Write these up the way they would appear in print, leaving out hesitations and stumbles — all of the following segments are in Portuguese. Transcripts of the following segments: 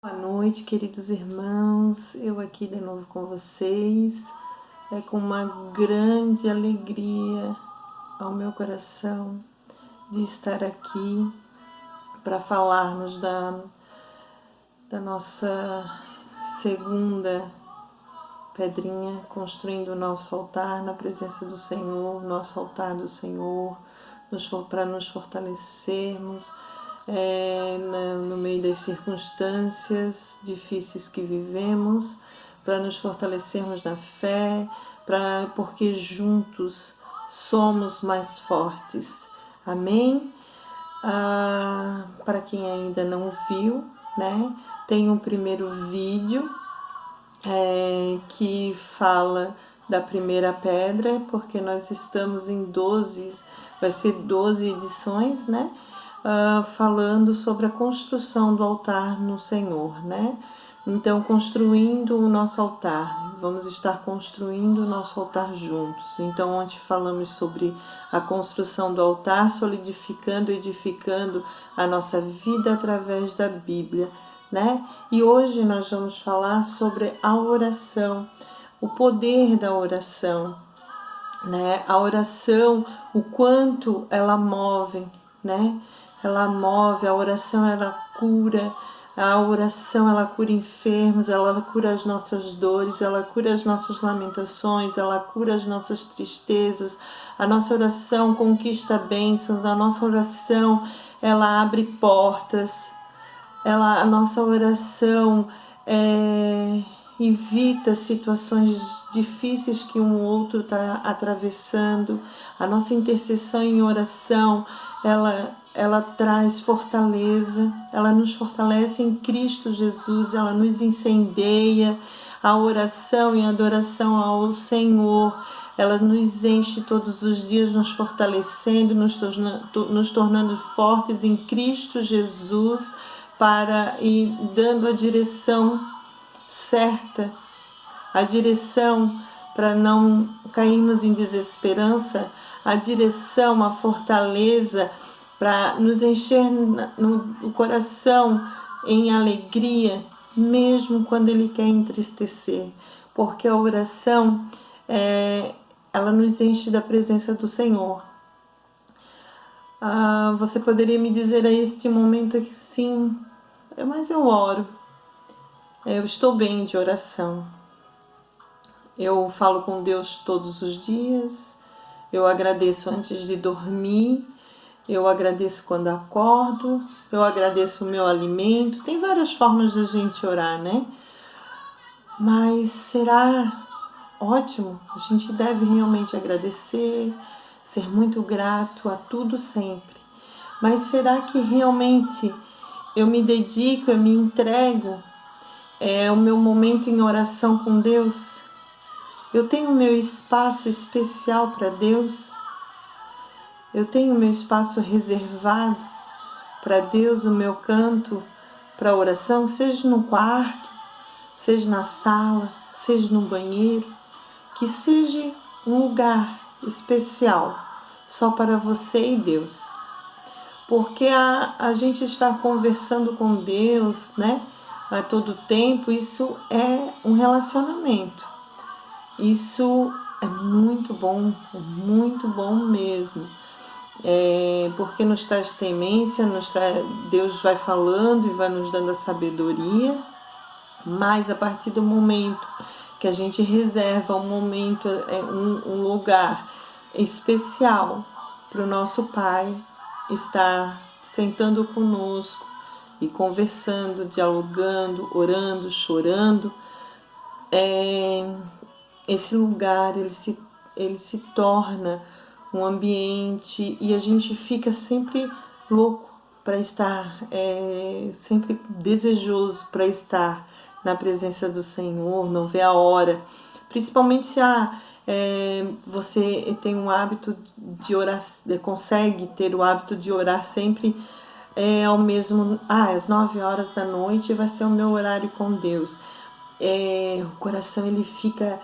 Boa noite, queridos irmãos. Eu aqui de novo com vocês. É com uma grande alegria ao meu coração de estar aqui para falarmos da nossa segunda pedrinha, construindo o nosso altar na presença do Senhor, nosso altar do Senhor, para nos fortalecermos no meio das circunstâncias difíceis que vivemos, para nos fortalecermos na fé, porque juntos somos mais fortes. Amém? Para quem ainda não viu, né, tem um primeiro vídeo que fala da primeira pedra, porque nós estamos em 12, vai ser 12 edições, né? Falando sobre a construção do altar no Senhor, né? Então, construindo o nosso altar, vamos estar construindo o nosso altar juntos. Então, ontem falamos sobre a construção do altar, solidificando, edificando a nossa vida através da Bíblia, né? E hoje nós vamos falar sobre a oração, o poder da oração, né? A oração, o quanto ela move, né? Ela move, a oração ela cura, a oração ela cura enfermos, ela cura as nossas dores, ela cura as nossas lamentações, ela cura as nossas tristezas. A nossa oração conquista bênçãos, a nossa oração ela abre portas, a nossa oração evita situações difíceis que um outro está atravessando. A nossa intercessão em oração, ela traz fortaleza, ela nos fortalece em Cristo Jesus, ela nos incendeia. A oração e a adoração ao Senhor, ela nos enche todos os dias, nos fortalecendo, nos tornando fortes em Cristo Jesus, para ir dando a direção certa, a direção para não cairmos em desesperança, a direção, a fortaleza para nos encher no coração em alegria, mesmo quando Ele quer entristecer, porque a oração ela nos enche da presença do Senhor. Você poderia me dizer a este momento que sim, mas eu oro. Eu estou bem de oração. Eu falo com Deus todos os dias. Eu agradeço antes de dormir. Eu agradeço quando acordo. Eu agradeço o meu alimento. Tem várias formas de a gente orar, né? Mas será ótimo. A gente deve realmente agradecer, ser muito grato a tudo sempre. Mas será que realmente eu me dedico, eu me entrego? É o meu momento em oração com Deus? Eu tenho o meu espaço especial para Deus? Eu tenho o meu espaço reservado para Deus, o meu canto para oração, seja no quarto, seja na sala, seja no banheiro, que seja um lugar especial só para você e Deus. Porque a gente está conversando com Deus, né? A todo tempo, isso é um relacionamento. Isso é muito bom mesmo. Porque nos traz temência, Deus vai falando e vai nos dando a sabedoria, mas a partir do momento que a gente reserva um momento, um lugar especial para o nosso Pai estar sentando conosco e conversando, dialogando, orando, chorando, esse lugar ele se torna um ambiente e a gente fica sempre louco para estar, sempre desejoso para estar na presença do Senhor, não vê a hora. Principalmente se você tem um hábito de orar, consegue ter o hábito de orar sempre ao mesmo... às 9 horas da noite vai ser o meu horário com Deus. O coração ele fica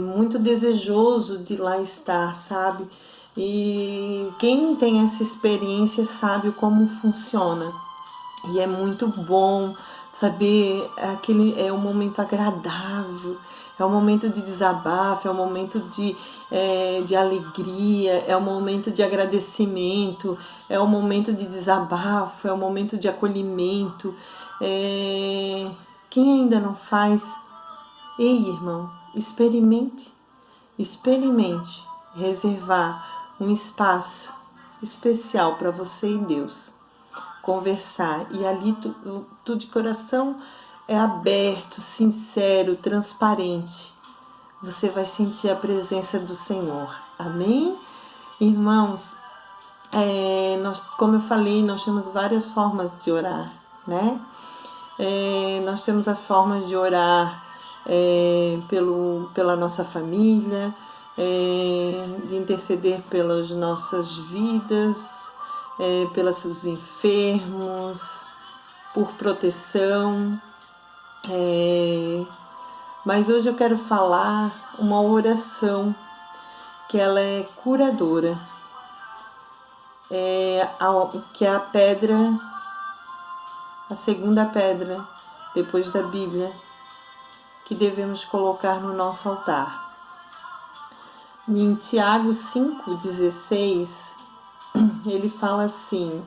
muito desejoso de lá estar, sabe? E quem tem essa experiência sabe como funciona. E é muito bom saber, é um momento agradável, é um momento de desabafo, é um momento de alegria, é um momento de agradecimento, é um momento de desabafo, é um momento de acolhimento. Quem ainda não faz, ei, irmão, experimente reservar um espaço especial para você e Deus conversar, e ali tu de coração é aberto, sincero, transparente. Você vai sentir a presença do Senhor. Amém? Irmãos, como eu falei, nós temos várias formas de orar, né? Nós temos a forma de orar pela nossa família, de interceder pelas nossas vidas, pelos enfermos, por proteção. Mas hoje eu quero falar uma oração que ela é curadora, que é a segunda pedra depois da Bíblia, que devemos colocar no nosso altar. Em Tiago 5,16, ele fala assim: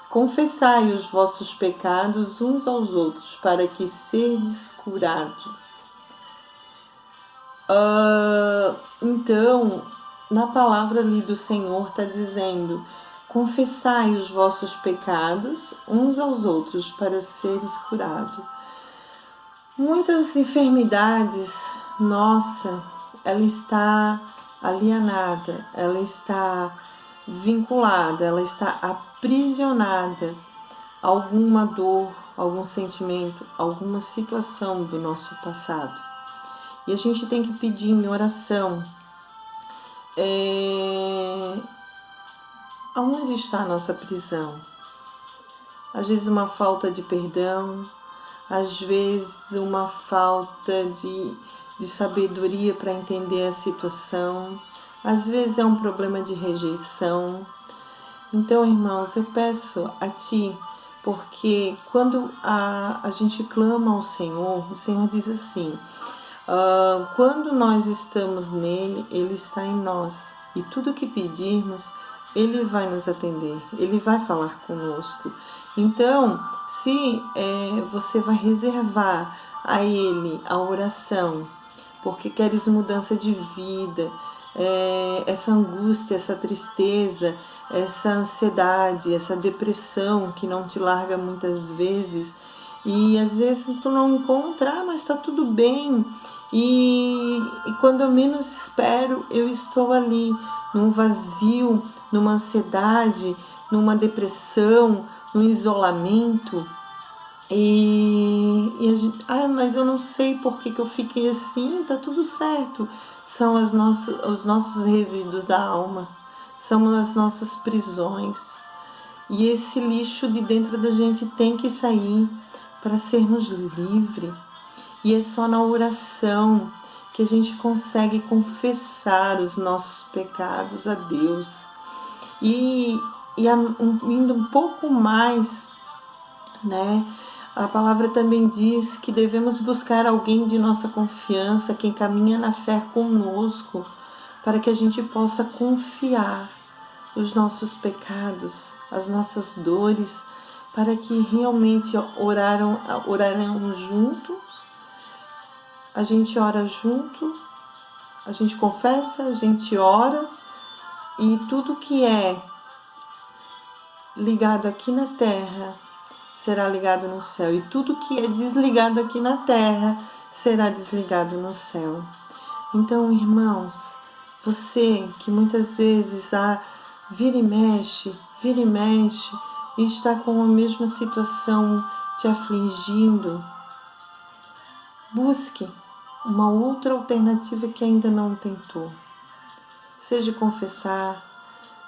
confessai os vossos pecados uns aos outros, para que sedes curados. Então, na palavra ali do Senhor está dizendo: confessai os vossos pecados uns aos outros, para seres curados. Muitas enfermidades, ela está alienada, ela está vinculada, ela está aprisionada a alguma dor, algum sentimento, alguma situação do nosso passado. E a gente tem que pedir em oração: aonde está a nossa prisão? Às vezes uma falta de perdão, às vezes uma falta de sabedoria para entender a situação, às vezes é um problema de rejeição. Então, irmãos, eu peço a Ti, porque quando a gente clama ao Senhor, o Senhor diz assim: quando nós estamos nele, Ele está em nós, e tudo que pedirmos, Ele vai nos atender, Ele vai falar conosco. Então, se você vai reservar a Ele a oração, porque queres mudança de vida, essa angústia, essa tristeza, essa ansiedade, essa depressão que não te larga muitas vezes, e às vezes tu não encontra, mas está tudo bem, e quando eu menos espero, eu estou ali, num vazio, numa ansiedade, numa depressão, num isolamento, e a gente, mas eu não sei por que eu fiquei assim. Tá tudo certo, são os nossos resíduos da alma, são as nossas prisões, e esse lixo de dentro da gente tem que sair para sermos livres. E é só na oração que a gente consegue confessar os nossos pecados a Deus. E indo um pouco mais, né? A palavra também diz que devemos buscar alguém de nossa confiança, quem caminha na fé conosco, para que a gente possa confiar os nossos pecados, as nossas dores, para que realmente orarão juntos. A gente ora junto, a gente confessa, a gente ora, e tudo que é ligado aqui na terra será ligado no céu, e tudo que é desligado aqui na terra será desligado no céu. Então, irmãos, você que muitas vezes vira e mexe, e está com a mesma situação te afligindo, busque uma outra alternativa que ainda não tentou. Seja confessar,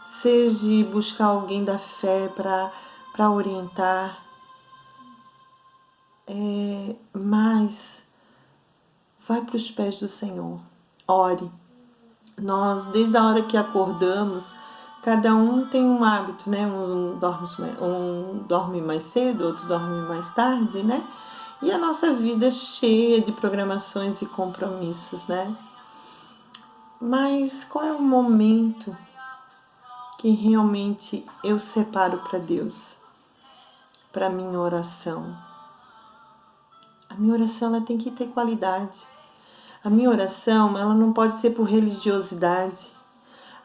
seja buscar alguém da fé para orientar, mas vai para os pés do Senhor, ore. Nós, desde a hora que acordamos, Cada um tem um hábito, né? Um dorme mais cedo, outro dorme mais tarde, né? E a nossa vida é cheia de programações e compromissos, né? Mas qual é o momento que realmente eu separo para Deus, para minha oração? A minha oração ela tem que ter qualidade. A minha oração ela não pode ser por religiosidade.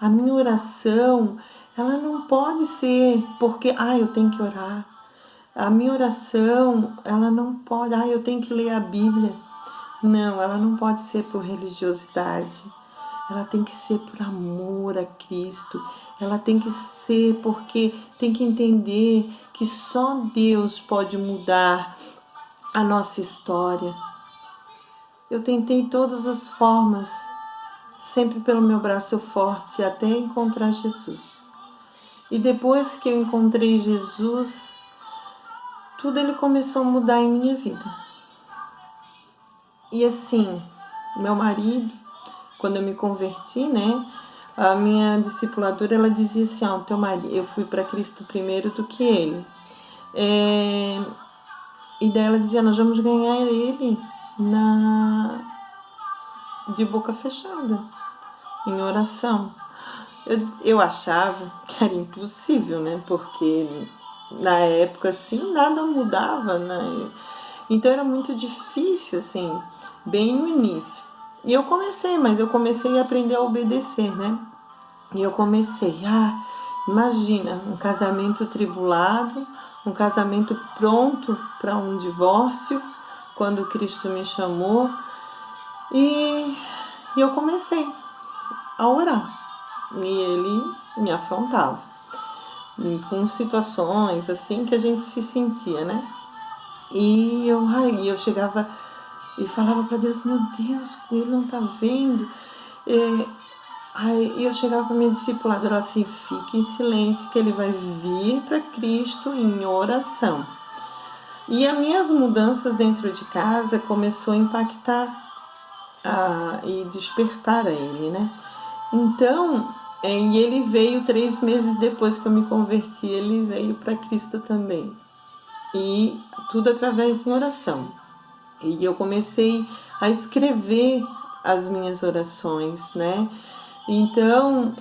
A minha oração ela não pode ser porque eu tenho que orar. A minha oração ela não pode, eu tenho que ler a Bíblia. Não, ela não pode ser por religiosidade. Ela tem que ser por amor a Cristo. Ela tem que ser porque tem que entender que só Deus pode mudar a nossa história. Eu tentei todas as formas, sempre pelo meu braço forte, até encontrar Jesus. E depois que eu encontrei Jesus, tudo ele começou a mudar em minha vida. E assim, meu marido, quando eu me converti, né, a minha discipuladora, ela dizia assim, teu marido, eu fui para Cristo primeiro do que ele. E daí ela dizia, nós vamos ganhar ele de boca fechada, em oração. Eu achava que era impossível, né, porque na época, assim, nada mudava, né, então era muito difícil, assim, bem no início. E eu comecei a aprender a obedecer, né? E eu comecei, imagina, um casamento tribulado, um casamento pronto para um divórcio, quando Cristo me chamou. E eu comecei a orar. E ele me afrontava com situações assim que a gente se sentia, né? E eu chegava e falava para Deus, meu Deus, ele não tá vendo. Aí eu chegava com a minha discipuladora assim, fique em silêncio que ele vai vir para Cristo em oração. E as minhas mudanças dentro de casa começou a impactar e despertar a ele, né? Então, e ele veio 3 meses depois que eu me converti, ele veio para Cristo também. E tudo através de oração. E eu comecei a escrever as minhas orações, né? Então,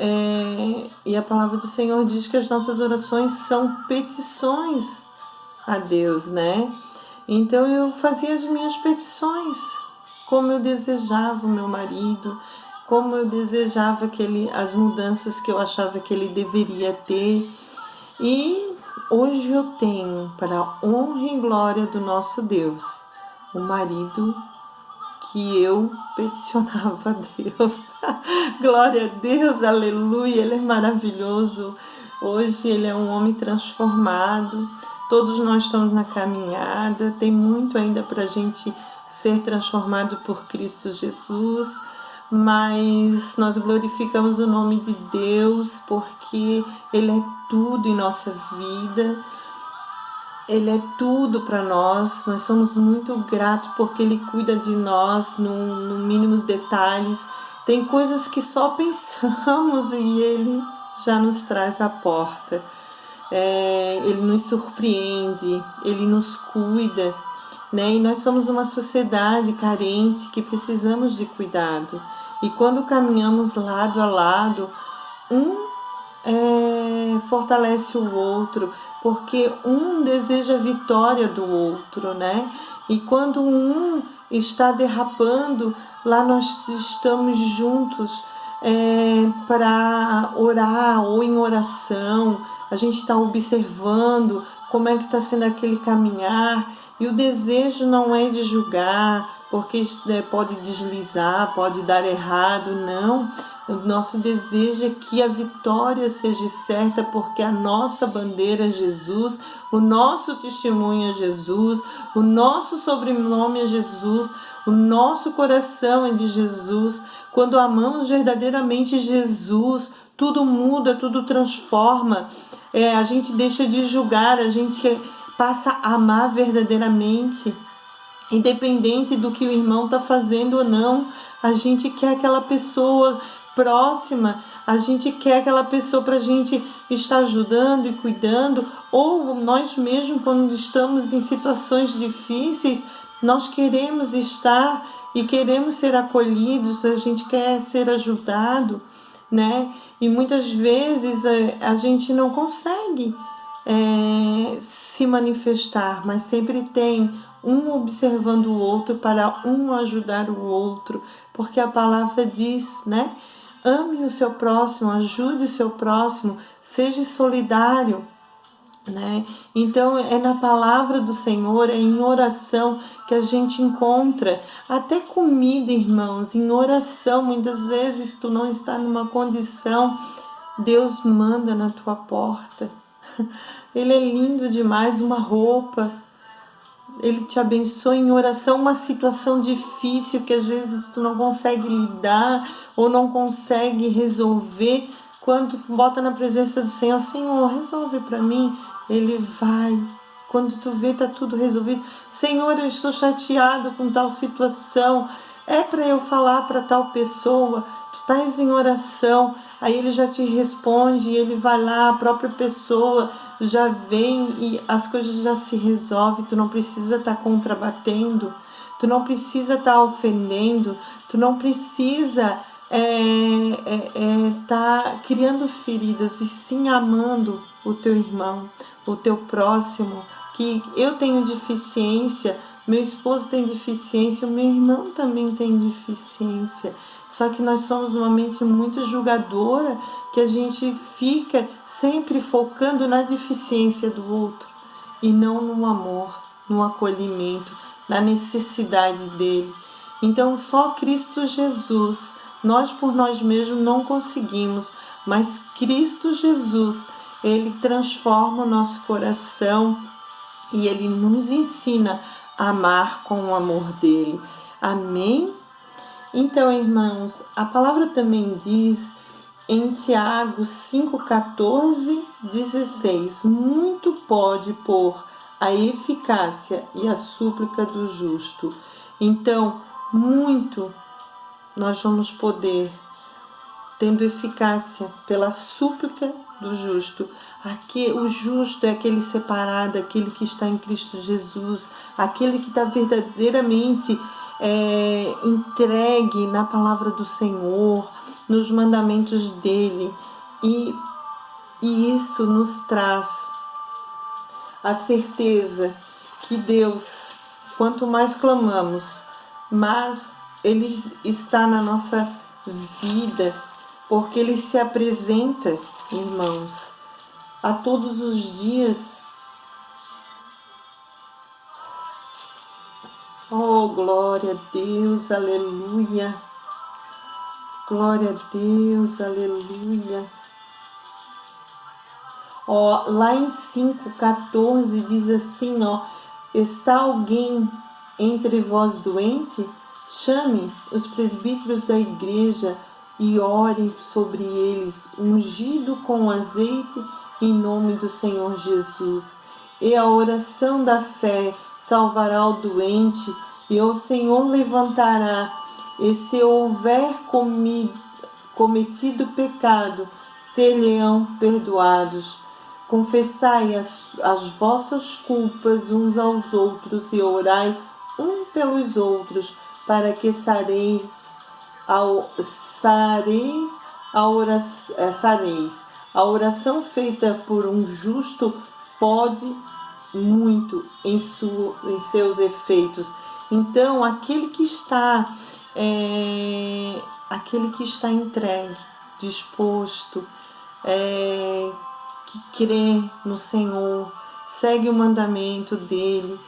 e a palavra do Senhor diz que as nossas orações são petições a Deus, né? Então eu fazia as minhas petições, como eu desejava o meu marido, como eu desejava as mudanças que eu achava que ele deveria ter. E hoje eu tenho, para a honra e glória do nosso Deus, o marido que eu peticionava a Deus. Glória a Deus, aleluia, ele é maravilhoso. Hoje ele é um homem transformado. Todos nós estamos na caminhada, tem muito ainda para a gente ser transformado por Cristo Jesus, mas nós glorificamos o nome de Deus porque Ele é tudo em nossa vida. Ele é tudo para nós somos muito gratos porque Ele cuida de nós no mínimos detalhes. Tem coisas que só pensamos e Ele já nos traz à porta. Ele nos surpreende, Ele nos cuida, né? E nós somos uma sociedade carente que precisamos de cuidado. E quando caminhamos lado a lado, fortalece o outro, porque um deseja a vitória do outro, né? E quando um está derrapando, lá nós estamos juntos para orar ou em oração. A gente está observando como é que está sendo aquele caminhar, e o desejo não é de julgar, porque pode deslizar, pode dar errado, não. O nosso desejo é que a vitória seja certa, porque a nossa bandeira é Jesus, o nosso testemunho é Jesus, o nosso sobrenome é Jesus, o nosso coração é de Jesus. Quando amamos verdadeiramente Jesus, tudo muda, tudo transforma. A gente deixa de julgar, a gente passa a amar verdadeiramente. Independente do que o irmão está fazendo ou não, a gente quer aquela pessoa próxima, a gente quer aquela pessoa para a gente estar ajudando e cuidando, ou nós mesmos, quando estamos em situações difíceis, nós queremos estar e queremos ser acolhidos, a gente quer ser ajudado, né? E muitas vezes a gente não consegue se manifestar, mas sempre tem um observando o outro para um ajudar o outro, porque a palavra diz, né? Ame o seu próximo, ajude o seu próximo, seja solidário, né? Então é na palavra do Senhor, é em oração que a gente encontra até comida, irmãos, em oração. Muitas vezes tu não está numa condição, Deus manda na tua porta. Ele é lindo demais, uma roupa. Ele te abençoa em oração, uma situação difícil que às vezes tu não consegue lidar ou não consegue resolver. Quando tu bota na presença do Senhor, Senhor, resolve para mim. Ele vai. Quando tu vê, tá tudo resolvido. Senhor, eu estou chateado com tal situação. É para eu falar para tal pessoa. Tu estás em oração. Aí ele já te responde, ele vai lá, a própria pessoa já vem e as coisas já se resolvem. Tu não precisa estar contrabatendo, tu não precisa estar ofendendo, tu não precisa estar criando feridas, e sim amando o teu irmão, o teu próximo. Que eu tenho deficiência, meu esposo tem deficiência, o meu irmão também tem deficiência. Só que nós somos uma mente muito julgadora, que a gente fica sempre focando na deficiência do outro e não no amor, no acolhimento, na necessidade dele. Então só Cristo Jesus, nós por nós mesmos não conseguimos, mas Cristo Jesus, ele transforma o nosso coração e ele nos ensina a amar com o amor dele. Amém? Então, irmãos, a palavra também diz em Tiago 5,14, 16: muito pode pôr a eficácia e a súplica do justo. Então, muito nós vamos poder, tendo eficácia pela súplica do justo. Aqui, o justo é aquele separado, aquele que está em Cristo Jesus, aquele que está verdadeiramente entregue na palavra do Senhor, nos mandamentos dele, e isso nos traz a certeza que Deus, quanto mais clamamos, mais ele está na nossa vida, porque ele se apresenta, irmãos, a todos os dias. Oh, glória a Deus, aleluia. Glória a Deus, aleluia. Ó, lá em 5,14 diz assim, ó: está alguém entre vós doente? Chame os presbíteros da igreja e ore sobre eles, ungido com azeite em nome do Senhor Jesus. E a oração da fé salvará o doente, e o Senhor levantará. E se houver cometido pecado, ser-lhe-ão perdoados. Confessai as vossas culpas uns aos outros e orai um pelos outros, para que sareis. A oração feita por um justo pode muito em seus efeitos. Então, aquele que está entregue, disposto, que crê no Senhor, segue o mandamento dele,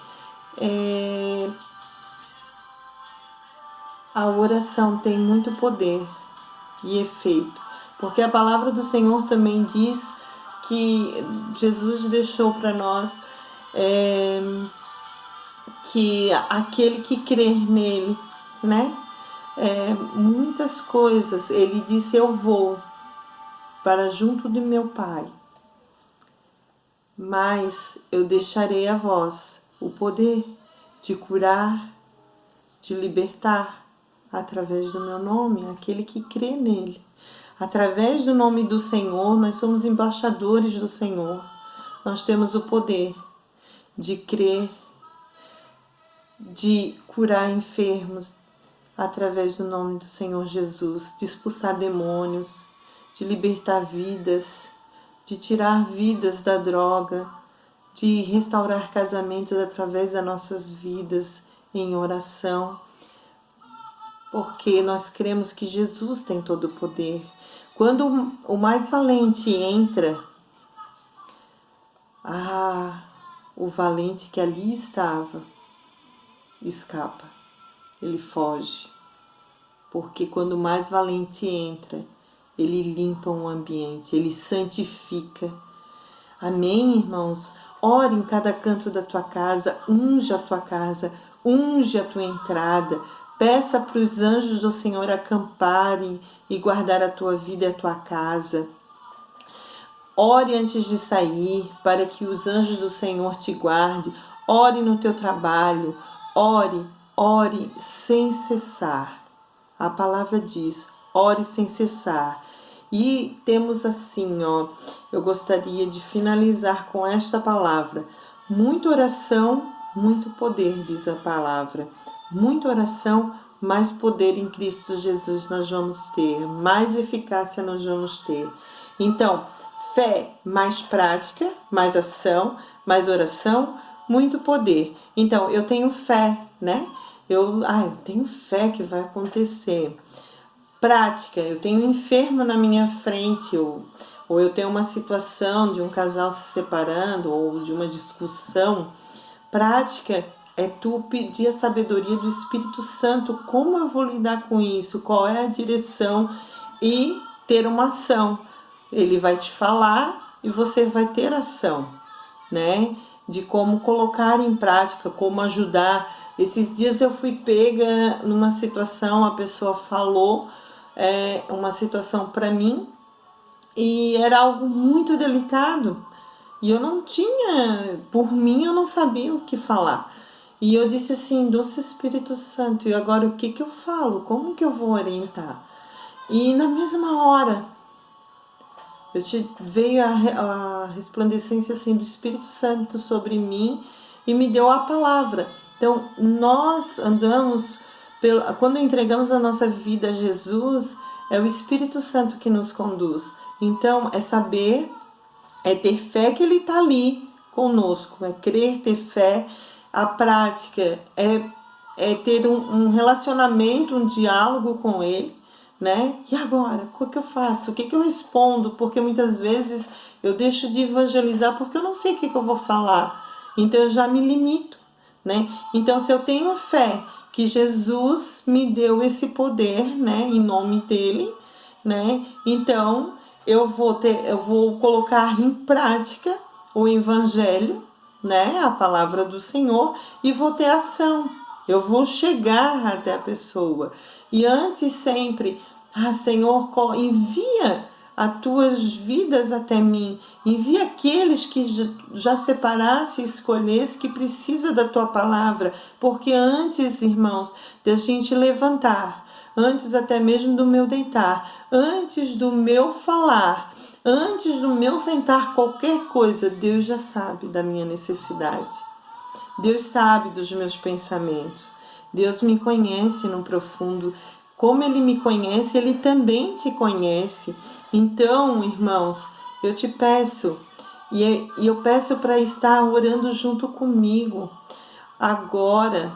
a oração tem muito poder e efeito, porque a palavra do Senhor também diz que Jesus deixou para nós que aquele que crer nele, né? Muitas coisas, ele disse: eu vou para junto de meu Pai, mas eu deixarei a vós o poder de curar, de libertar, através do meu nome, aquele que crê nele. Através do nome do Senhor, nós somos embaixadores do Senhor. Nós temos o poder de crer, de curar enfermos através do nome do Senhor Jesus, de expulsar demônios, de libertar vidas, de tirar vidas da droga, de restaurar casamentos através das nossas vidas em oração, porque nós cremos que Jesus tem todo o poder. Quando o mais valente entra, o valente que ali estava escapa, ele foge, porque quando o mais valente entra, ele limpa o ambiente, ele santifica. Amém, irmãos? Ore em cada canto da tua casa, unja a tua casa, unge a tua entrada, peça para os anjos do Senhor acamparem e guardar a tua vida e a tua casa. Ore antes de sair, para que os anjos do Senhor te guardem. Ore no teu trabalho, ore sem cessar. A palavra diz, ore sem cessar. E temos assim, eu gostaria de finalizar com esta palavra. Muita oração, muito poder, diz a palavra. Muita oração, mais poder em Cristo Jesus nós vamos ter. Mais eficácia nós vamos ter. Então, fé mais prática, mais ação, mais oração, muito poder. Então, eu tenho fé, né? Eu tenho fé que vai acontecer. Prática, eu tenho um enfermo na minha frente, ou eu tenho uma situação de um casal se separando, ou de uma discussão. Prática é tu pedir a sabedoria do Espírito Santo, como eu vou lidar com isso, qual é a direção, e ter uma ação. Ele vai te falar e você vai ter ação, né? De como colocar em prática, como ajudar. Esses dias eu fui pega numa situação, a pessoa falou uma situação para mim e era algo muito delicado e eu não tinha, por mim eu não sabia o que falar. E eu disse assim, doce Espírito Santo, e agora o que eu falo? Como que eu vou orientar? E na mesma hora veio a resplandecência assim, do Espírito Santo sobre mim e me deu a palavra. Então, nós andamos, quando entregamos a nossa vida a Jesus, é o Espírito Santo que nos conduz. Então, é saber, é ter fé que Ele está ali conosco, é crer, ter fé. A prática é ter um relacionamento, um diálogo com Ele, né? E agora, o que eu faço? O que eu respondo? Porque muitas vezes eu deixo de evangelizar porque eu não sei o que eu vou falar. Então eu já me limito, né? Então se eu tenho fé que Jesus me deu esse poder, né? Em nome dele, né? Então eu vou colocar em prática o evangelho, né? A palavra do Senhor, e vou ter ação. Eu vou chegar até a pessoa. E antes sempre, Senhor, envia as tuas vidas até mim. Envia aqueles que já separasse e escolhesse que precisa da tua palavra. Porque antes, irmãos, da gente levantar, antes até mesmo do meu deitar, antes do meu falar, antes do meu sentar qualquer coisa, Deus já sabe da minha necessidade. Deus sabe dos meus pensamentos. Deus me conhece no profundo. Como Ele me conhece, Ele também te conhece. Então, irmãos, eu te peço, e eu peço para estar orando junto comigo agora,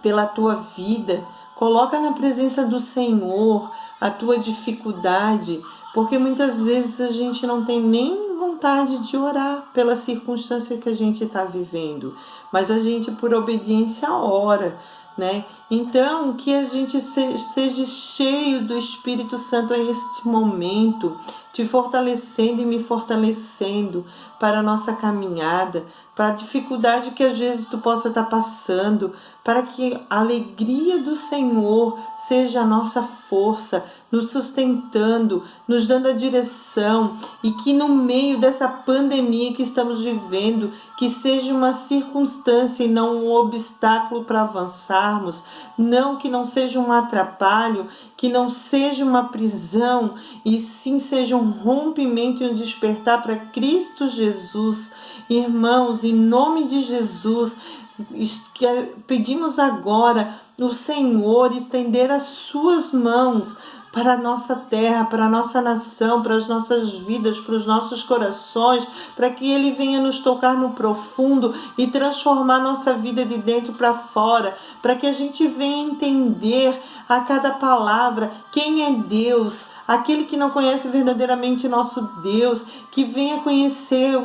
pela tua vida. Coloca na presença do Senhor a tua dificuldade, porque muitas vezes a gente não tem nem vontade de orar pela circunstância que a gente está vivendo, mas a gente por obediência ora, né? Então, que a gente seja cheio do Espírito Santo a este momento, te fortalecendo e me fortalecendo para a nossa caminhada, para a dificuldade que às vezes tu possa estar passando, para que a alegria do Senhor seja a nossa força, nos sustentando, nos dando a direção, e que no meio dessa pandemia que estamos vivendo, que seja uma circunstância e não um obstáculo para avançarmos, não que não seja um atrapalho, que não seja uma prisão, e sim seja um rompimento e um despertar para Cristo Jesus. Irmãos, em nome de Jesus, pedimos agora o Senhor estender as suas mãos para a nossa terra, para a nossa nação, para as nossas vidas, para os nossos corações, para que Ele venha nos tocar no profundo e transformar nossa vida de dentro para fora, para que a gente venha entender a cada palavra quem é Deus, aquele que não conhece verdadeiramente nosso Deus, que venha conhecer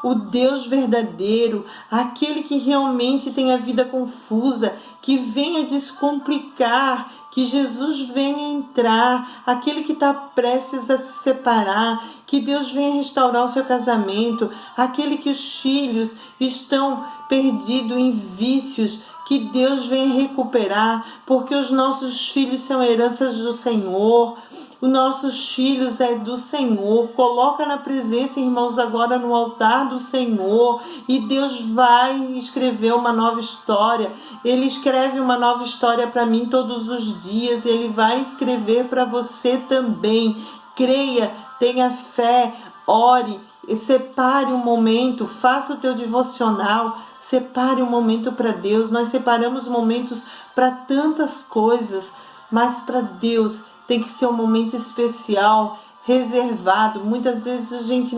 o Deus verdadeiro, aquele que realmente tem a vida confusa, que venha descomplicar, que Jesus venha entrar, aquele que está prestes a se separar, que Deus venha restaurar o seu casamento, aquele que os filhos estão perdidos em vícios, que Deus venha recuperar, porque os nossos filhos são heranças do Senhor. Os nossos filhos é do Senhor. Coloca na presença, irmãos, agora no altar do Senhor, e Deus vai escrever uma nova história. Ele escreve uma nova história para mim todos os dias. Ele vai escrever para você também. Creia, tenha fé, ore, separe um momento, faça o teu devocional, separe um momento para Deus. Nós separamos momentos para tantas coisas, mas para Deus tem que ser um momento especial, reservado. Muitas vezes a gente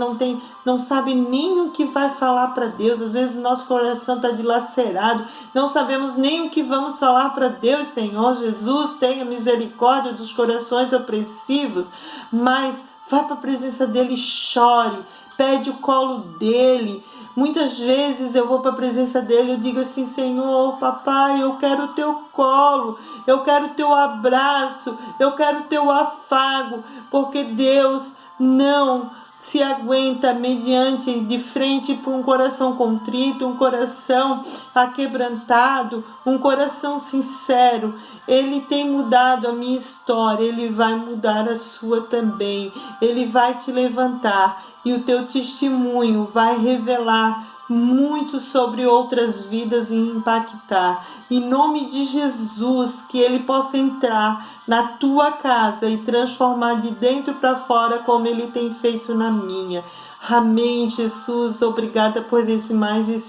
não sabe nem o que vai falar para Deus. Às vezes o nosso coração está dilacerado, não sabemos nem o que vamos falar para Deus. Senhor Jesus, tenha misericórdia dos corações opressivos, mas vai para a presença dele e chore, pede o colo dele. Muitas vezes eu vou para a presença dele e eu digo assim: Senhor, papai, eu quero o teu colo, eu quero o teu abraço, eu quero o teu afago, porque Deus não se aguenta de frente para um coração contrito, um coração aquebrantado, um coração sincero. Ele tem mudado a minha história, Ele vai mudar a sua também. Ele vai te levantar e o teu testemunho vai revelar muito sobre outras vidas e impactar. Em nome de Jesus, que Ele possa entrar na tua casa e transformar de dentro para fora como Ele tem feito na minha. Amém, Jesus. Obrigada por esse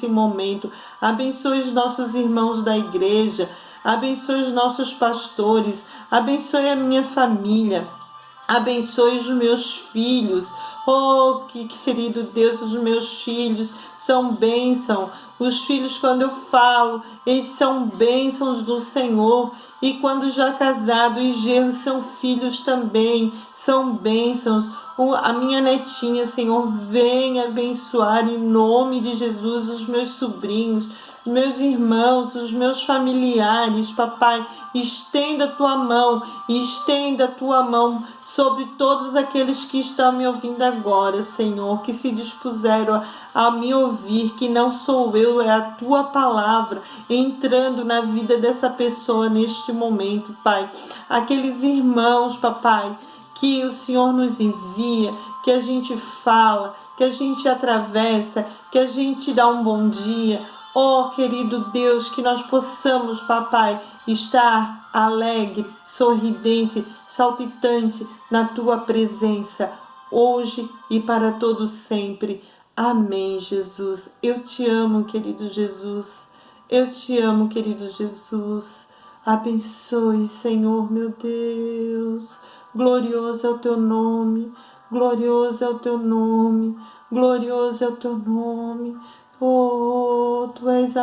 momento. Abençoe os nossos irmãos da igreja. Abençoe os nossos pastores. Abençoe a minha família. Abençoe os meus filhos. Oh, que querido Deus, os meus filhos são bênção. Os filhos, quando eu falo, eles são bênçãos do Senhor. E quando já casado, os genros são filhos também, são bênçãos. A minha netinha, Senhor, venha abençoar em nome de Jesus os meus sobrinhos, meus irmãos, os meus familiares. Papai, estenda a tua mão e estenda a tua mão sobre todos aqueles que estão me ouvindo agora, Senhor, que se dispuseram a me ouvir, que não sou eu, é a tua palavra entrando na vida dessa pessoa neste momento, Pai. Aqueles irmãos, papai, que o Senhor nos envia, que a gente fala, que a gente atravessa, que a gente dá um bom dia. Oh, querido Deus, que nós possamos, papai, estar alegre, sorridente, saltitante na tua presença, hoje e para todo sempre. Amém, Jesus. Eu te amo, querido Jesus. Eu te amo, querido Jesus. Abençoe, Senhor, meu Deus. Glorioso é o teu nome. Glorioso é o teu nome. Glorioso é o teu nome. Oh, tu és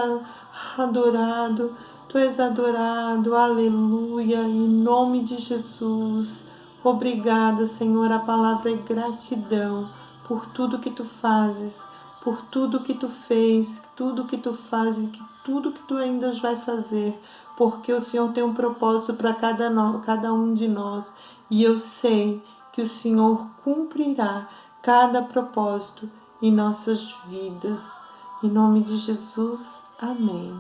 adorado. Tu és adorado. Aleluia. Em nome de Jesus. Obrigada, Senhor. A palavra é gratidão por tudo que tu fazes, por tudo que tu fez, tudo que tu fazes e tudo que tu ainda vai fazer, porque o Senhor tem um propósito para cada um de nós, e eu sei que o Senhor cumprirá cada propósito em nossas vidas. Em nome de Jesus, amém.